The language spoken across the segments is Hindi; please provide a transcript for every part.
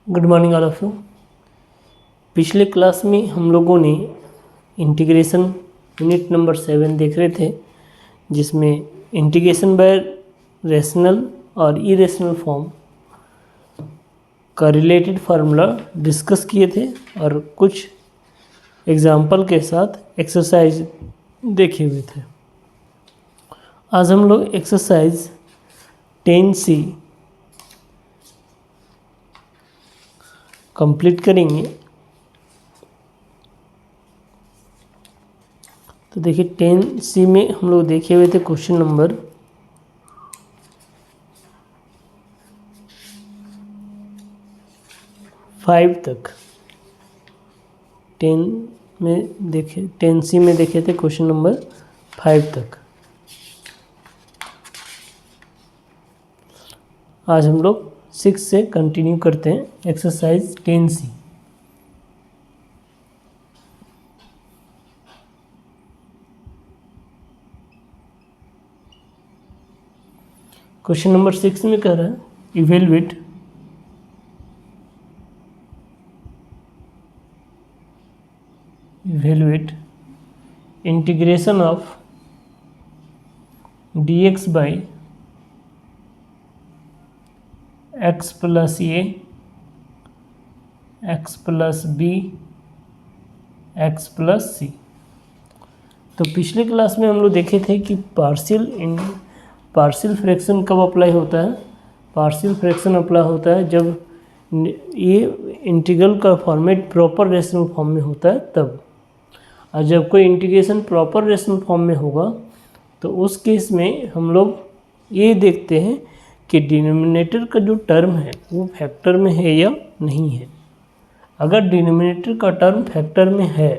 Good morning all of you. पिछले क्लास में हम लोगों ने इंटीग्रेशन यूनिट नंबर 7 देख रहे थे, जिसमें इंटीग्रेशन बाय रेशनल और इरेशनल फॉर्म का रिलेटेड फार्मूला डिस्कस किए थे और कुछ एग्जाम्पल के साथ एक्सरसाइज देखे हुए थे। आज हम लोग एक्सरसाइज 10C कंप्लीट करेंगे। तो देखिए 10C में हम लोग देखे हुए थे क्वेश्चन नंबर 5 तक। 10C में देखे थे क्वेश्चन नंबर 5 तक। आज हम लोग 6 से कंटिन्यू करते हैं एक्सरसाइज 10C। क्वेश्चन नंबर 6 में कह रहा है evaluate integration of dx by x plus a x plus b x plus c। तो पिछले क्लास में हम लोग देखे थे कि पार्शियल फ्रैक्शन कब अप्लाई होता है। पार्शियल फ्रैक्शन अप्लाई होता है जब ये इंटीग्रल का फॉर्मेट प्रॉपर रेशनल फॉर्म में होता है तब। और जब कोई इंटीग्रेशन प्रॉपर रेशनल फॉर्म में होगा तो उस केस में हम लोग ये देखते हैं कि डिनोमिनेटर का जो टर्म है वो फैक्टर में है या नहीं है। अगर डिनोमिनेटर का टर्म फैक्टर में है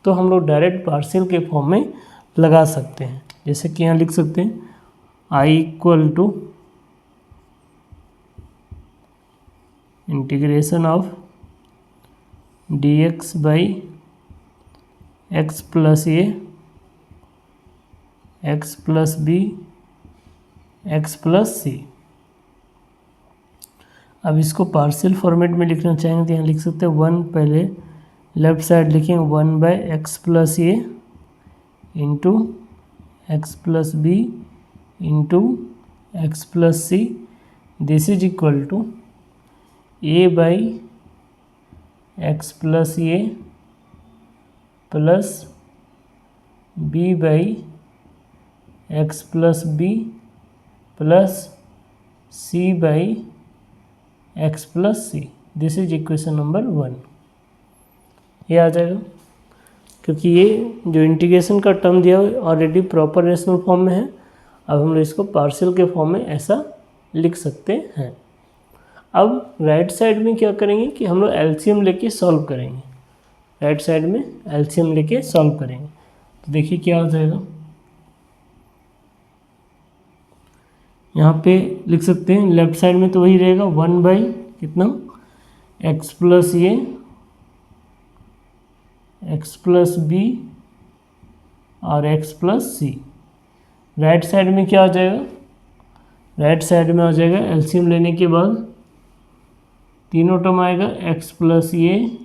तो हम लोग डायरेक्ट पार्शियल के फॉर्म में लगा सकते हैं। जैसे कि यहाँ लिख सकते हैं I equal to integration of dx by x plus a x plus b x plus c। अब इसको पार्शियल फॉर्मेट में लिखना चाहेंगे तो यहाँ लिख सकते हैं 1, पहले लेफ्ट साइड लिखेंगे 1 by x plus a into x plus b into x plus c. This is equal to a by x plus a plus b by x plus b plus c by x plus c. This is equation number 1। ये आ जाएगा क्योंकि ये जो इंटीग्रेशन का टर्म दिया हुआ ऑलरेडी प्रॉपर रेशनल फॉर्म में है। अब हम लोग इसको पार्शियल के फॉर्म में ऐसा लिख सकते हैं। अब राइट साइड में क्या करेंगे कि हम लोग एलसीएम लेके सॉल्व करेंगे। राइट साइड में एलसीएम लेके सॉल्व करेंगे तो देखिए क्या हो जाएगा। यहाँ पे लिख सकते हैं लेफ्ट साइड में तो वही रहेगा 1 बाई कितना x plus a x plus b और एक्स प्लस सी। राइट साइड में क्या आ जाएगा, राइट साइड में आ जाएगा एलसीएम लेने के बाद तीनों टर्म आएगा x plus a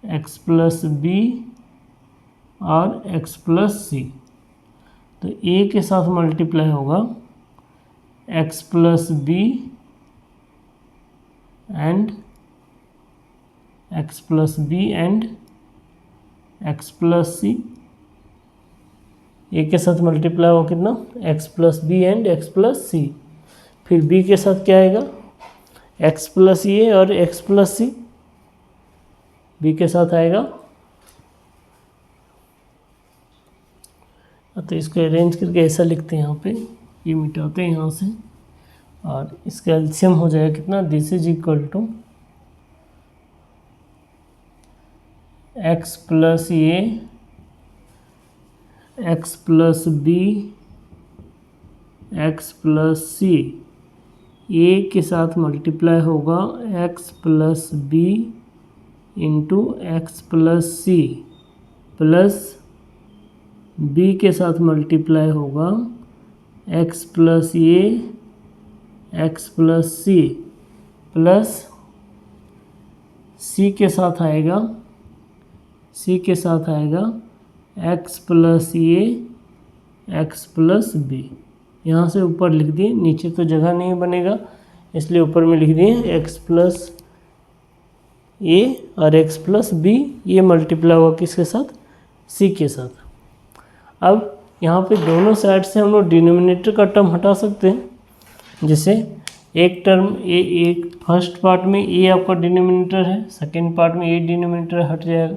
x plus b और एक्स प्लस सी। तो ए के साथ मल्टीप्लाई होगा x plus b and x plus b and x plus c. A के साथ मल्टीप्लाई हो कितना x plus b and x plus c. फिर बी के साथ क्या आएगा एक्स प्लस ए और एक्स प्लस सी। बी के साथ आएगा तो इसको अरेंज करके ऐसा लिखते हैं। यहाँ पे ये मिटाते हैं यहाँ से और इसका एलसीएम हो जाएगा कितना। This is equal to x plus a x plus b x plus c. A के साथ मल्टीप्लाई होगा x plus b into x plus c plus b के साथ मल्टीप्लाई होगा x plus a x plus c plus c के साथ आएगा x plus a x plus b. यहाँ से ऊपर लिख दिए, नीचे तो जगह नहीं बनेगा इसलिए ऊपर में लिख दिए एक्स प्लस ए और एक्स प्लस बी। ये मल्टीप्लाई हुआ किसके साथ, सी के साथ। अब यहाँ पे दोनों साइड से हम लोग डिनोमिनेटर का टर्म हटा सकते हैं। जैसे एक टर्म एक फर्स्ट पार्ट में ए आपका डिनोमिनेटर है, सेकेंड पार्ट में ए डिनोमिनेटर हट जाएगा,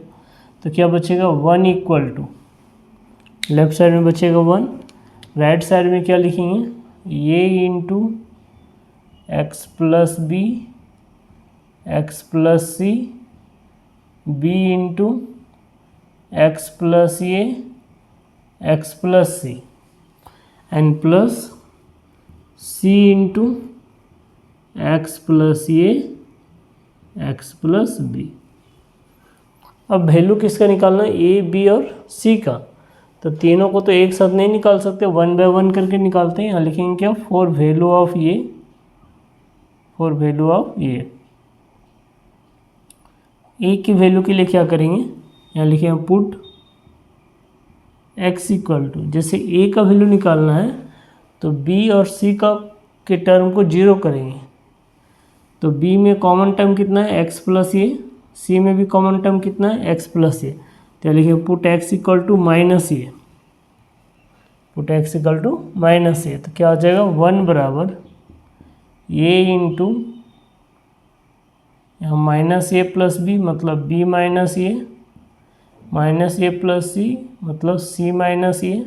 तो क्या बचेगा 1 इक्वल टू, लेफ्ट साइड में बचेगा 1, राइट साइड में क्या लिखेंगे a into x plus b x plus c b into x plus a x plus c and plus c into x plus a x plus b. अब वैल्यू किसका निकालना है, ए बी और सी का, तो तीनों को तो एक साथ नहीं निकाल सकते, 1 बाय 1 करके निकालते हैं। यहाँ लिखेंगे क्या, for value of a, for value of a की वैल्यू के लिए क्या करेंगे, यहाँ लिखेंगे पुट एक्स इक्वल टू, जैसे ए का वैल्यू निकालना है तो बी और सी का के टर्म को 0 करेंगे, तो बी में कॉमन टर्म कितना है एक्स प्लस ए, सी में भी कॉमन टर्म कितना है एक्स प्लस ए, तो लिखेंगे put x equal to minus a, put x equal to minus a, तो क्या हो जाएगा 1 बराबर ए इंटू यहाँ माइनस ए प्लस बी मतलब b minus a plus c मतलब सी माइनस ए,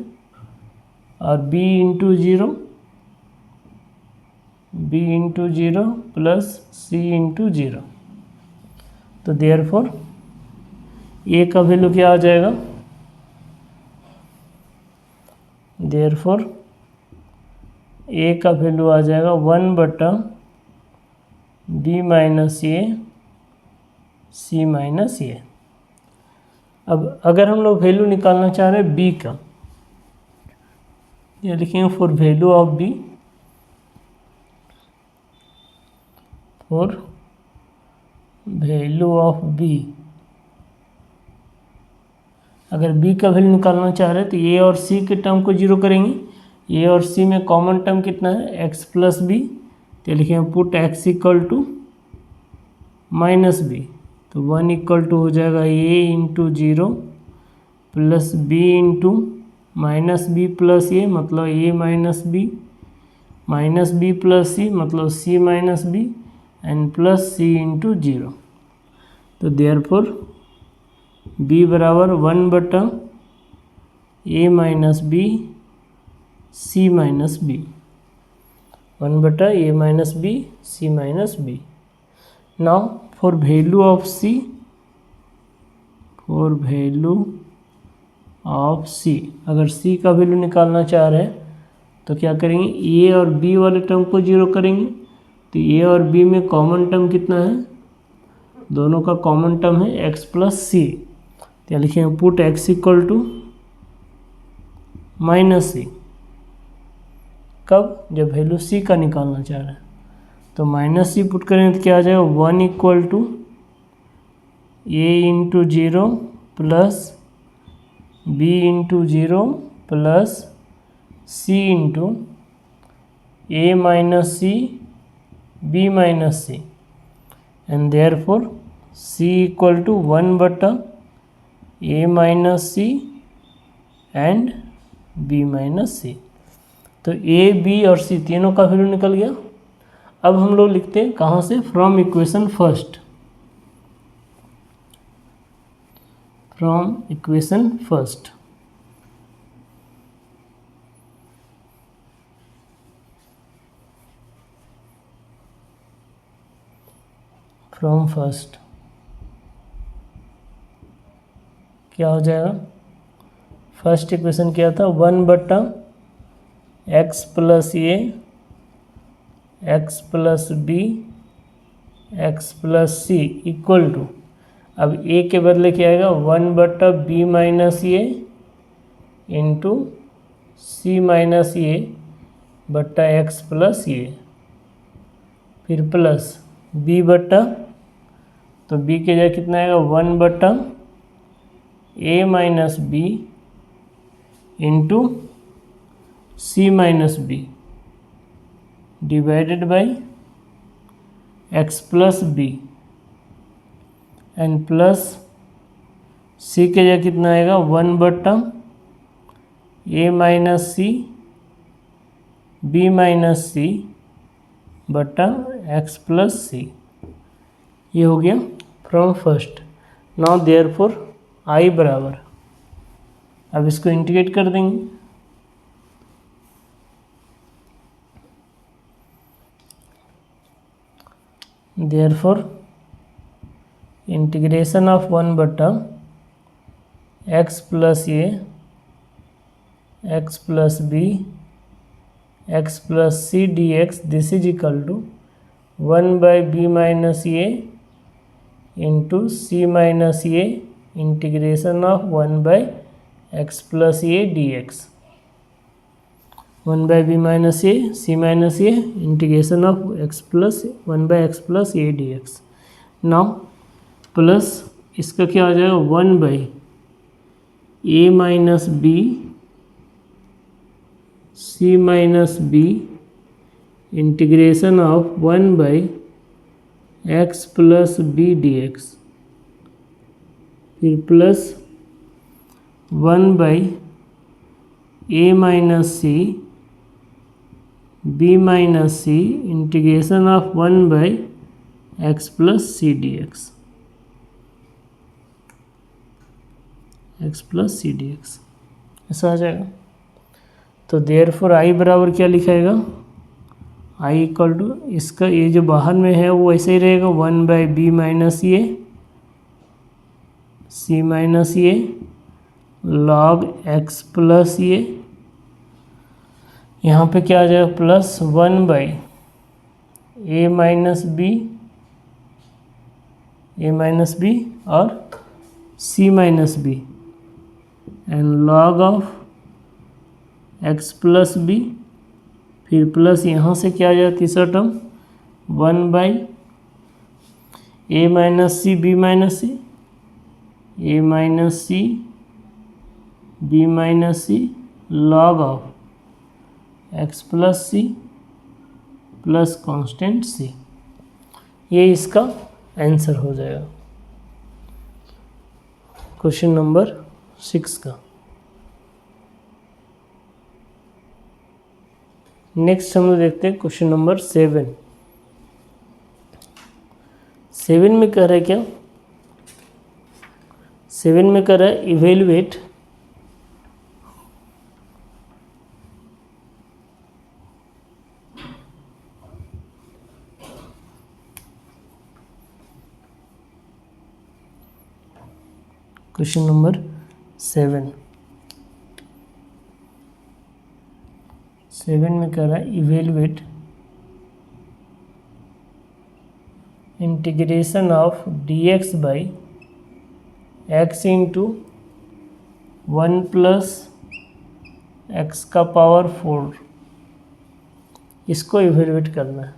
और b into zero plus c into zero. तो देयरफॉर ए का वैल्यू क्या आ जाएगा, देयरफॉर ए का वैल्यू आ जाएगा 1 बटा b minus a c minus ए। अब अगर हम लोग वैल्यू निकालना चाह रहे हैं बी का, ये लिखेंगे for value of B, for value of B, अगर बी का वैल्यू निकालना चाह रहे हैं तो ए और सी के टर्म को 0 करेंगे, ए और सी में कॉमन टर्म कितना है एक्स प्लस बी, तो लिखेंगे put x equal to minus b, तो 1 इक्वल टू हो जाएगा a into zero plus b into minus b plus a मतलब a minus b plus c मतलब c minus b and plus c into zero. तो देयरफॉर बी बराबर 1 बटा a minus b c minus b, 1 बटा a minus b c minus b. Now for value of c, for value of सी, अगर सी का वैल्यू निकालना चाह रहे हैं तो क्या करेंगे, ए और बी वाले टर्म को 0 करेंगे, तो ए और बी में कॉमन टर्म कितना है, दोनों का कॉमन टर्म है एक्स प्लस सी, तो लिखेंगे put x equal to minus c. कब, जब वैल्यू सी का निकालना चाह रहे हैं, तो माइनस सी पुट करेंगे तो क्या आ जाएगा 1 equal to A into zero plus b into zero plus c into a minus c b minus c and therefore c equal to 1 बटा a minus c and b minus c. तो ए बी और सी तीनों का वैल्यू निकल गया। अब हम लोग लिखते हैं कहाँ से, from equation first, from equation first. From first क्या हो जाएगा, फर्स्ट इक्वेशन क्या था 1 बटा x plus a x plus b x plus c equal to, अब ए के बदले क्या आएगा 1 बटा b minus a into c minus a बटा एक्स प्लस ए, फिर प्लस बी बट्टा, तो बी के जगह कितना आएगा 1 बट्टा a minus b into c minus b divided by x plus b and plus c के जगह कितना आएगा 1 बट्टा a minus c b minus c बट्टा एक्स प्लस सी। ये हो गया from first. Now therefore I बराबर, अब इसको इंटीग्रेट कर देंगे। देयरफॉर इंटीग्रेशन ऑफ 1 बट्टा x plus a x plus b x plus c d x, this is equal to 1 by b minus a into c minus a integration of 1 by x plus a d x. 1 by b minus a c minus a integration of x plus 1 by x plus a d x. Now plus इसका क्या आ जाएगा 1 by a minus b c minus B integration of 1 by x plus b d x, फिर plus 1 by a minus c b minus c integration of 1 by x plus c d x, x plus c d x, ऐसा आ जाएगा। तो देयरफॉर आई बराबर क्या लिखाएगा, आई इक्वल टू इसका ये जो बाहर में है वो ऐसे ही रहेगा 1 by b minus a c minus a log x plus a, यहाँ पे क्या आ जाएगा plus 1 by a minus b और c minus b and log of x plus b, फिर प्लस यहाँ से क्या आ जाएगा तीसरा term 1 by a minus c b minus c a minus c b minus c log of x plus c plus constant c. ये इसका आंसर हो जाएगा क्वेश्चन नंबर 6 का। नेक्स्ट हम लोग देखते हैं क्वेश्चन नंबर 7। 7 में कह रहा है क्या, 7 में कह रहा है इवेलुएट क्वेश्चन नंबर 7 में कह रहा है evaluate integration of D x by x into 1 plus x का पावर 4, इसको इवेलुएट करना है।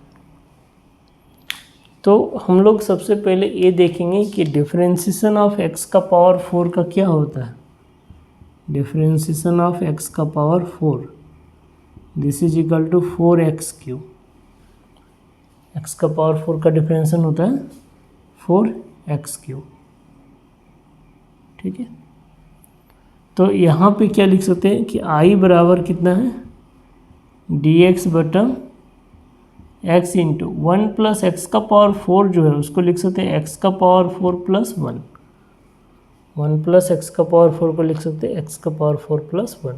तो हम लोग सबसे पहले ये देखेंगे कि डिफरेंशिएशन ऑफ एक्स का पावर 4 का क्या होता है। डिफरेंशिएशन ऑफ एक्स का power 4, this is equal to 4x cube. X का पावर 4 का डिफरेंशिएशन होता है 4x क्यूब, ठीक है। तो यहाँ पे क्या लिख सकते हैं कि i बराबर कितना है dx बटा x इंटू 1 प्लस एक्स का पावर 4 जो है उसको लिख सकते हैं x का पावर 4 प्लस 1, 1 प्लस एक्स का पावर 4 को लिख सकते हैं x का पावर 4 प्लस 1।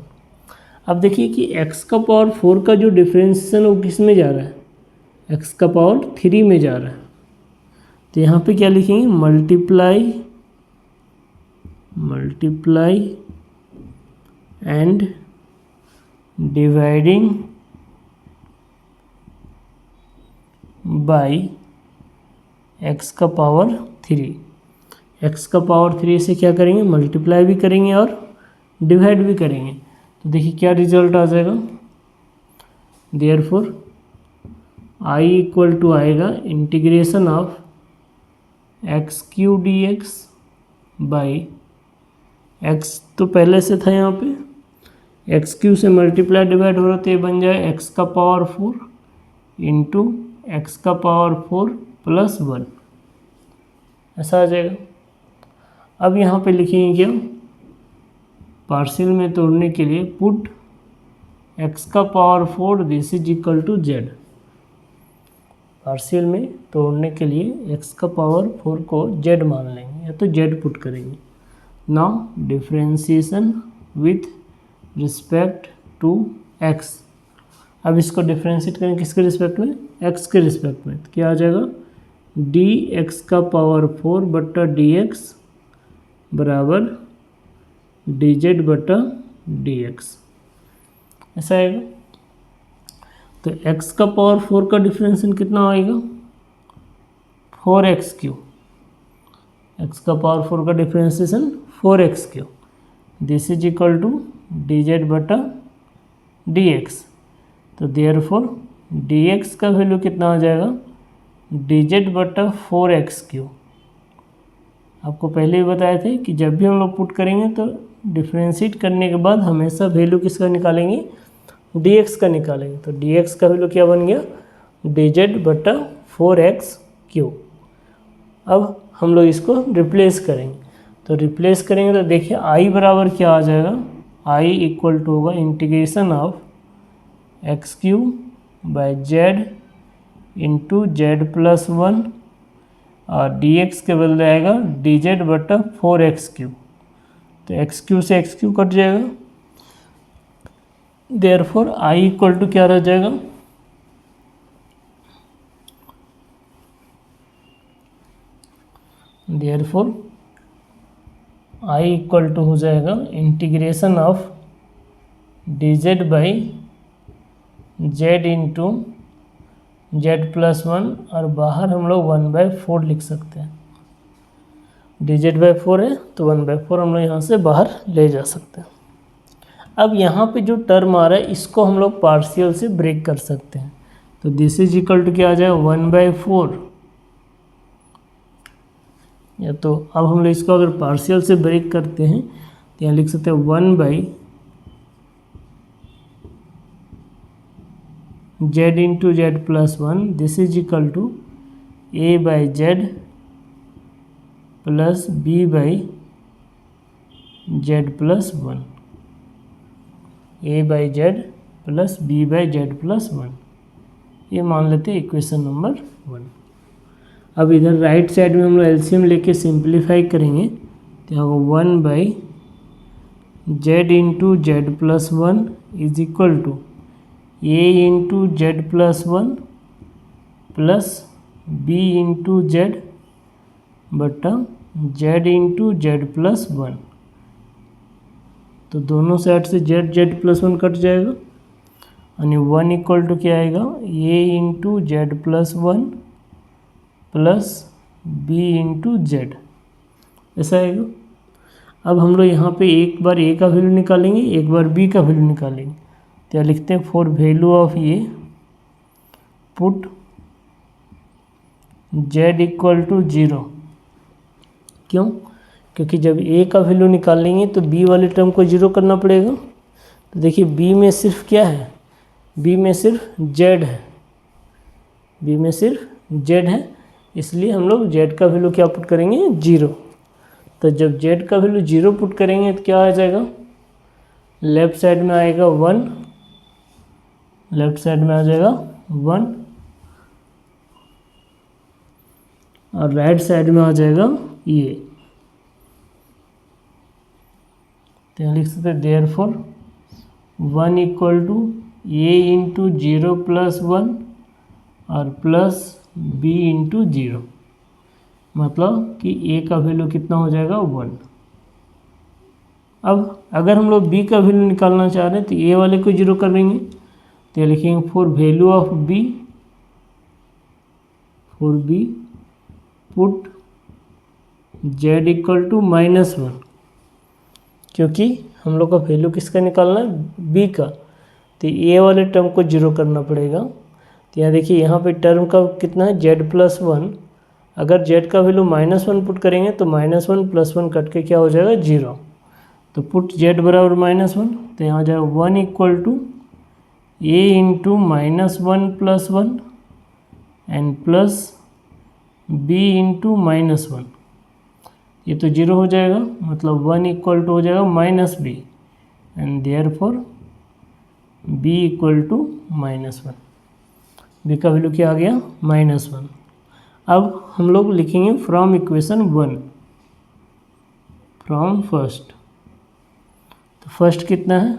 अब देखिए कि x का पावर 4 का जो डिफरेंशिएशन वो किस में जा रहा है, x का पावर 3 में जा रहा है। तो यहाँ पे क्या लिखेंगे multiply and dividing by x का पावर 3। x का पावर 3 से क्या करेंगे, मल्टीप्लाई भी करेंगे और डिवाइड भी करेंगे। तो देखिए क्या रिजल्ट आ जाएगा, देयरफॉर आई इक्वल टू आएगा integration of x Q D x by x तो पहले से था यहाँ पे, एक्स क्यू से मल्टीप्लाई डिवाइड हो रहा तो ये बन जाए एक्स का पावर 4 इंटू एक्स का पावर 4 प्लस 1, ऐसा आ जाएगा। अब यहाँ पे लिखेंगे क्या, पार्शियल में तोड़ने के लिए पुट एक्स का power 4 this is equal to z. Partial में तोड़ने के लिए एक्स का पावर 4 को जेड मान लेंगे या तो जेड पुट करेंगे। Now differentiation with respect to x. अब इसको डिफ्रेंशिएट करेंगे किसके रिस्पेक्ट में, एक्स के रिस्पेक्ट में, तो क्या आ जाएगा डी एक्स का पावर 4 बट्टा डी एक्स बराबर डी जेड बट्टा डी एक्स, ऐसा आएगा। तो x का पावर 4 का डिफरेंशिएशन कितना आएगा 4x क्यू, x का पावर 4 का differentiation 4x cube, this is equal to d z बटा डी एक्स। तो देयरफॉर dx का वैल्यू कितना आ जाएगा डी जेड बटा 4x क्यू। आपको पहले ही बताए थे कि जब भी हम लोग पुट करेंगे तो डिफ्रेंशिएट करने के बाद हमेशा वैल्यू किसका निकालेंगे, dx का निकालेंगे। तो dx का वैल्यू क्या बन गया डी जेड बटा 4x क्यू। अब हम लोग इसको रिप्लेस करेंगे, तो रिप्लेस करेंगे तो देखिए i बराबर क्या आ जाएगा, i इक्वल टू होगा integration of x Q by z into z plus 1 और dx के बदले आएगा डी जेड बटा 4x क्यू। तो एक्स क्यू से एक्स क्यू कट जाएगा, देयरफॉर i इक्वल टू क्या रह जाएगा, देयरफॉर i इक्वल टू हो जाएगा integration of D Z by z into z plus 1 और बाहर हम लोग 1/4 लिख सकते हैं। डी जेड बाई 4 है तो 1/4 हम लोग यहाँ से बाहर ले जा सकते हैं। अब यहाँ पे जो टर्म आ रहा है इसको हम लोग पार्शियल से ब्रेक कर सकते हैं। तो दिस इज इक्वल टू क्या आ जाएगा 1/4, या तो अब हम लोग इसको अगर पार्शियल से ब्रेक करते हैं तो यहाँ लिख सकते हैं 1 z into z plus 1 this is equal to a by z plus b by z plus 1, a by z plus b by z plus 1, ये मान लेते हैं इक्वेशन नंबर 1। अब इधर राइट साइड में हम लोग एलसीएम लेके सिंप्लीफाई करेंगे तो यहाँ 1 by z into z plus 1 is equal to A into z plus 1 plus b into z बटा जेड इंटू जेड प्लस 1। तो दोनों साइड से जेड जेड प्लस 1 कट जाएगा यानी 1 इक्वल टू क्या आएगा a into z plus 1 plus b into z, ऐसा आएगा। अब हम लोग यहाँ पे एक बार ए का वैल्यू निकालेंगे एक बार बी का वैल्यू निकालेंगे। तो लिखते हैं for value of A put Z equal to 0। क्यों, क्योंकि जब ए का वैल्यू निकालेंगे तो बी वाले टर्म को 0 करना पड़ेगा। तो देखिए बी में सिर्फ क्या है, बी में सिर्फ जेड है, बी में सिर्फ जेड है, इसलिए हम लोग जेड का वैल्यू क्या पुट करेंगे 0। तो जब जेड का वैल्यू 0 पुट करेंगे तो क्या आ जाएगा, लेफ्ट साइड में आएगा 1, लेफ्ट साइड में आ जाएगा 1 और राइट साइड में आ जाएगा ये। तो यहाँ लिख सकते हैं therefore 1 equal to A into 0 plus 1 और प्लस बी इंटू 0, मतलब कि ए का वैल्यू कितना हो जाएगा 1। अब अगर हम लोग बी का वैल्यू निकालना चाह रहे हैं तो ए वाले को 0 कर देंगे। तो ये लिखेंगे for value of B, for B put Z equal to -1, क्योंकि हम लोग का वैल्यू किसका निकालना है बी का, तो ए वाले टर्म को 0 करना पड़ेगा। तो यहाँ देखिए यहाँ पे टर्म का कितना है z+1। अगर z का वैल्यू -1 पुट करेंगे तो -1 + 1 कट के क्या हो जाएगा 0। तो पुट z बराबर -1, तो यहाँ जाएगा 1 = a into -1 + 1 and plus b into -1। ये तो 0 हो जाएगा, मतलब 1 = हो जाएगा -b and therefore b = -1। b का वैल्यू क्या आ गया -1। अब हम लोग लिखेंगे फ्रॉम इक्वेशन 1, फ्रॉम फर्स्ट। तो फर्स्ट कितना है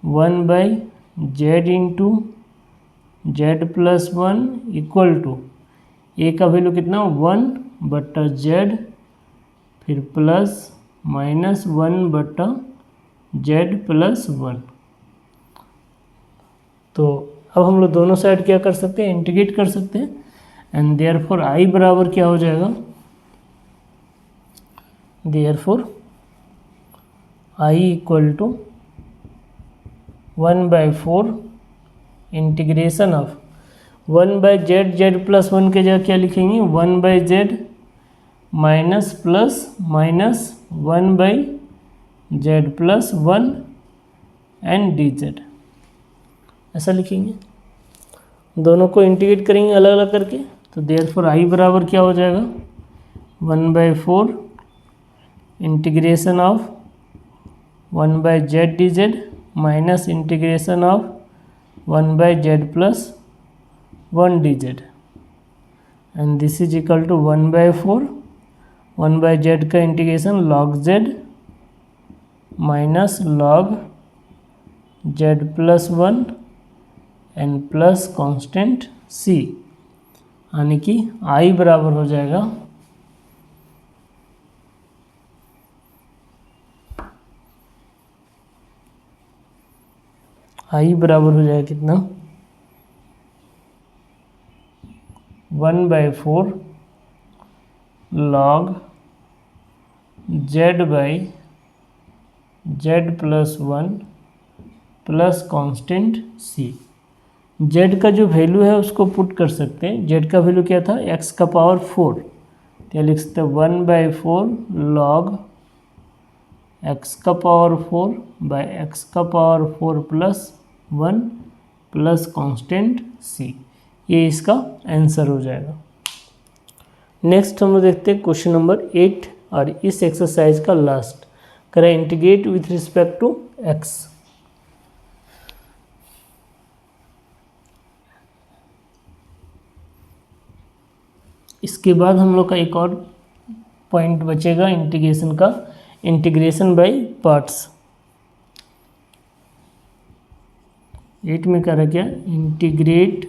1/z into z+1 equal to a का वैल्यू कितना 1/z, फिर प्लस -1/z+1। तो अब हम लोग दोनों साइड क्या कर सकते हैं, इंटीग्रेट कर सकते हैं एंड देयरफॉर i बराबर क्या हो जाएगा, therefore i = 1/4 integration of 1/z, z+1 के जगह क्या लिखेंगे 1/z minus plus minus 1/z+1 and dz, ऐसा लिखेंगे। दोनों को इंटीग्रेट करेंगे अलग अलग करके, तो देयरफॉर i बराबर क्या हो जाएगा 1/4 integration of 1/z dz minus integration of 1/z+1 dz and this is equal to 1/4 1/z का integration log z minus log z+1 and plus constant c, यानी कि i बराबर हो जाएगा कितना 1/4 log z/z+1 plus constant c। z का जो वैल्यू है उसको पुट कर सकते हैं। z का वैल्यू क्या था x⁴, तो लिख सकते हैं 1/4 log x⁴/x⁴+1 plus constant c। ये इसका आंसर हो जाएगा। नेक्स्ट हम लोग देखते हैं क्वेश्चन नंबर 8 और इस एक्सरसाइज का लास्ट। करें integrate with respect to x। इसके बाद हम लोग का एक और पॉइंट बचेगा इंटीग्रेशन का, इंटीग्रेशन बाय पार्ट्स। 8 में क्या रखा, integrate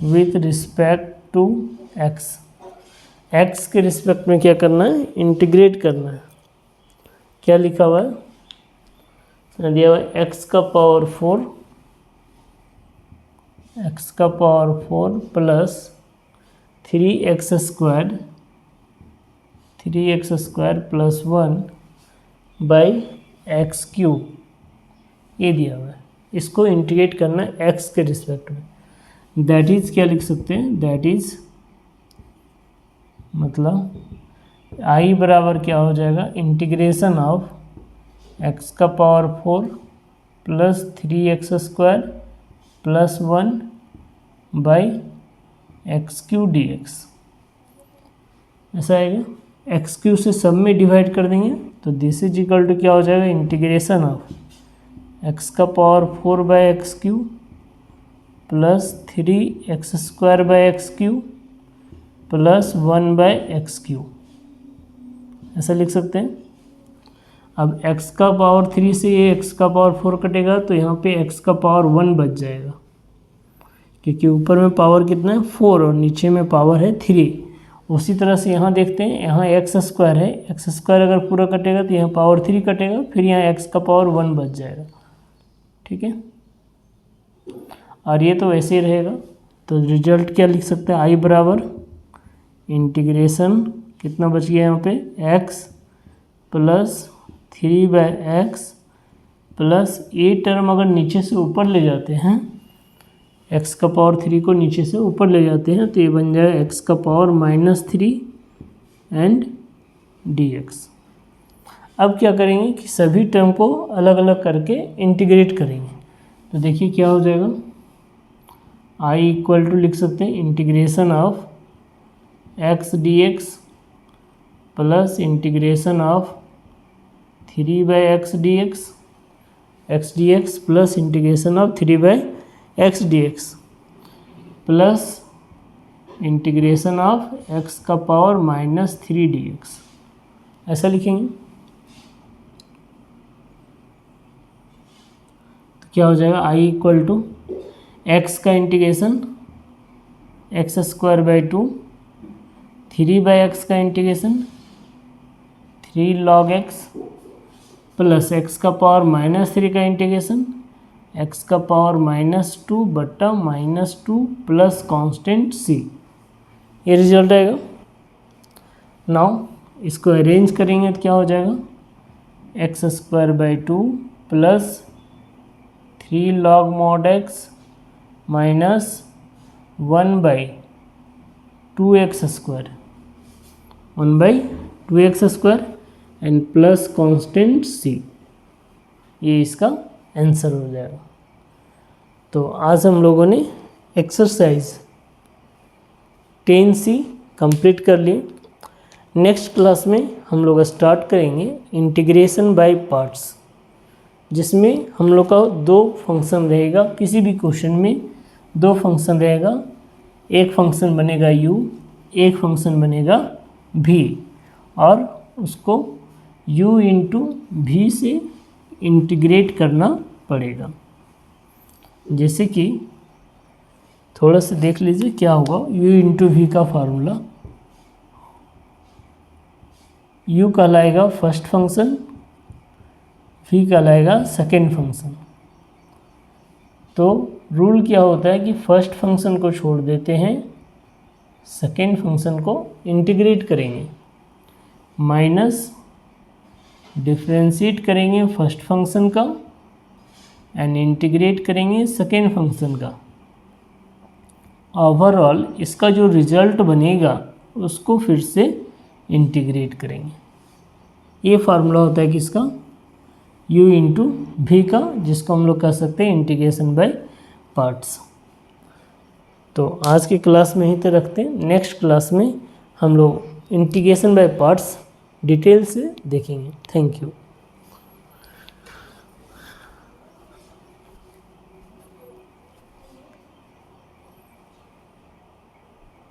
with respect to x। x के रिस्पेक्ट में क्या करना है, इंटीग्रेट करना है। क्या लिखा हुआ है, दिया हुआ है x⁴ प्लस 3x² + 1/x³, ये दिया हुआ है। इसको इंटीग्रेट करना है x के रिस्पेक्ट में। दैट इज क्या लिख सकते हैं, दैट इज मतलब i बराबर क्या हो जाएगा, integration of x⁴ plus 3x² + 1/x³ dx, ऐसा आएगा। x³ से सब में डिवाइड कर देंगे तो दिस इज इक्वल टू क्या हो जाएगा, integration of x⁴/x³ plus 3x² plus 1/x³, ऐसा लिख सकते हैं। अब x⁴ से ये x⁴ कटेगा तो यहाँ पे x⁴ बच जाएगा, क्योंकि ऊपर में पावर कितना है 4 और नीचे में पावर है 3। उसी तरह से यहाँ देखते हैं, यहाँ x² है, x² अगर पूरा कटेगा तो यहाँ पावर 3 कटेगा, फिर यहाँ x⁴ बच जाएगा, ठीक है। और ये तो वैसे ही रहेगा, तो रिजल्ट क्या लिख सकते हैं, i बराबर इंटीग्रेशन कितना बच गया यहाँ पे x + 3/x प्लस ये टर्म अगर नीचे से ऊपर ले जाते हैं, x का पावर 3 को नीचे से ऊपर ले जाते हैं तो ये बन जाएगा x का पावर -3 एंड dx। अब क्या करेंगे कि सभी टर्म को अलग अलग करके इंटीग्रेट करेंगे। तो देखिए क्या हो जाएगा, I इक्वल टू लिख सकते हैं integration of x dx plus integration of 3/x dx plus integration of 3/x dx plus integration of x का पावर -3 dx, ऐसा लिखेंगे। तो क्या हो जाएगा, I इक्वल टू x का इंटीग्रेशन x² 2, 3/x का integration 3 log x plus x का पावर -3 का इंटीग्रेशन x का पावर -2 बट्टा -2 प्लस कांस्टेंट c, ये रिजल्ट आएगा। नाउ इसको अरेंज करेंगे तो क्या हो जाएगा, x² 2 plus 3 log mod x minus 1/2x² 1/2x² and plus constant c, ये इसका आंसर हो जाएगा। तो आज हम लोगों ने एक्सरसाइज 10C कंप्लीट कर लिए। नेक्स्ट क्लास में हम लोग स्टार्ट करेंगे इंटीग्रेशन बाय पार्ट्स, जिसमें हम लोग का 2 फंक्शन रहेगा। किसी भी क्वेश्चन में 2 फंक्शन रहेगा, एक फंक्शन बनेगा u, एक फंक्शन बनेगा v, और उसको u इंटू v से इंटीग्रेट करना पड़ेगा। जैसे कि थोड़ा सा देख लीजिए क्या होगा, u इंटू v का फार्मूला, u कहलाएगा फर्स्ट फंक्शन, v कहलाएगा सेकेंड फंक्शन। तो रूल क्या होता है कि फर्स्ट फंक्शन को छोड़ देते हैं, सेकेंड फंक्शन को इंटीग्रेट करेंगे, माइनस डिफ्रेंशिएट करेंगे फर्स्ट फंक्शन का एंड इंटीग्रेट करेंगे सेकेंड फंक्शन का। ओवरऑल इसका जो रिजल्ट बनेगा उसको फिर से इंटीग्रेट करेंगे। ये फार्मूला होता है किसका, u इंटू v का, जिसको हम लोग कह सकते हैं इंटीग्रेशन बाय पार्ट्स। तो आज के क्लास में ही तो रखते हैं, नेक्स्ट क्लास में हम लोग इंटीग्रेशन बाय पार्ट्स डिटेल से देखेंगे। Thank you.